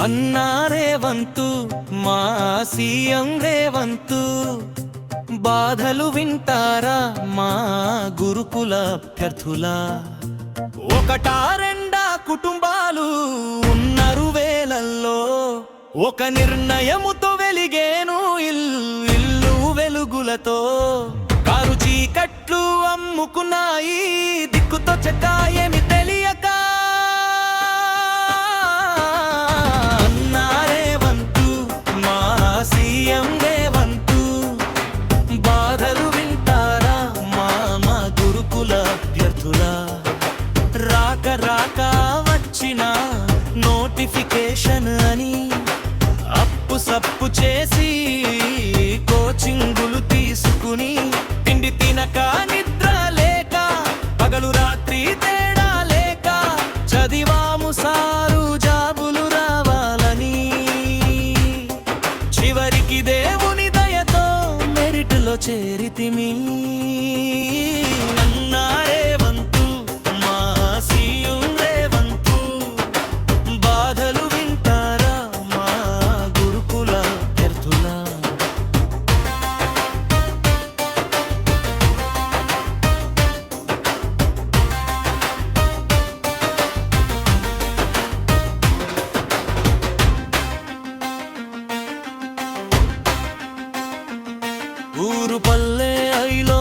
అన్నా రేవంతు మా సీఎం రేవంతు బాధలు వింటారా మా గురుకుల అభ్యర్థులా ఒకటా రెండా కుటుంబాలు ఉన్నారు వేలల్లో ఒక నిర్ణయముతో వెలిగేను ఇల్లు వెలుగులతో కారు చీకట్లు అమ్ముకున్నాయి దిక్కుతో చెక్కాయేమి తెలియక రాక వచ్చిన నోటిఫికేషన్ అని అప్పు సప్పు చేసి కోచింగులు తీసుకుని తిండి తినక నిద్ర లేక పగలు రాత్రి తేడా లేక చదివాము సారు జాబులు రావాలని చివరికి దేవుని దయతో మెరిట్లో చేరితిమి ఊరు పల్లె అయిలో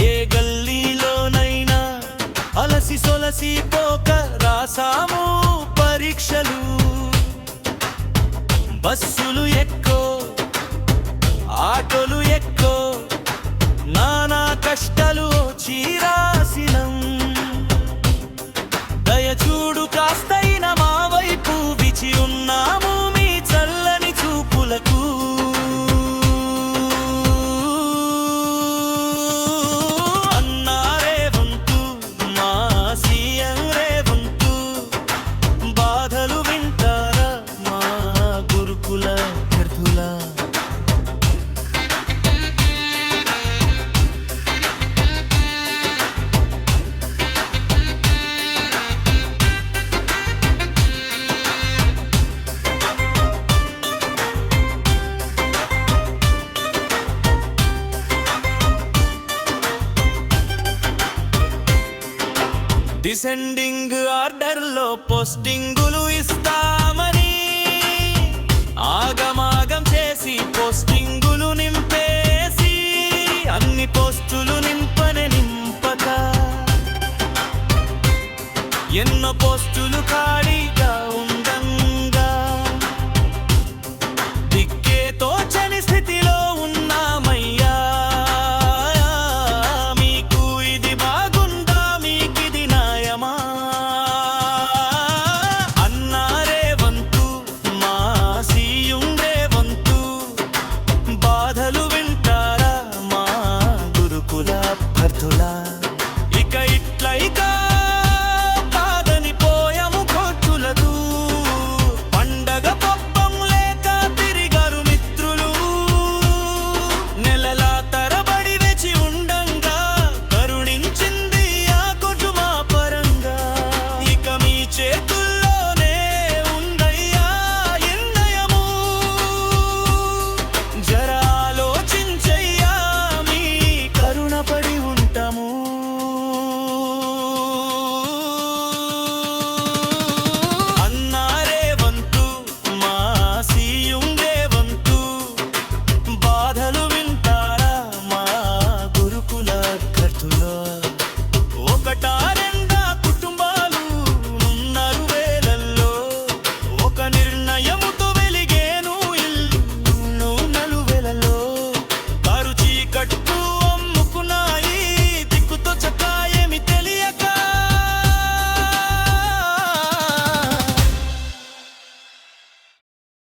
ఏ గల్లీలోనైనా అలసి సొలసి పోక రాసాము పరీక్షలు బస్సులు ఎక్కో ఆటోలు ఎక్కో నానా కష్టాలు చీరాసినం దయచూడు కాస్తైన మా వైపు విచి ఉన్నాము మీ చల్లని చూపులకు డిసెండింగ్ ఆర్డర్లో పోస్టింగులు ఇస్తామని ఆగమాగం చేసి పోస్టింగులు నింపేసి అన్ని పోస్టులు నింపక ఎన్నో పోస్టులు ఖాళీగా ఉండంగా దిక్కే తోచని స్థితిలో ఉన్నామయ్యా మీకు ఇది బాగుందా మీకిది న్యాయమా అన్నా రేవంతు మా సీఎం రేవంతు బాధలు వింటారా మా గురుకుల అభ్యర్థులా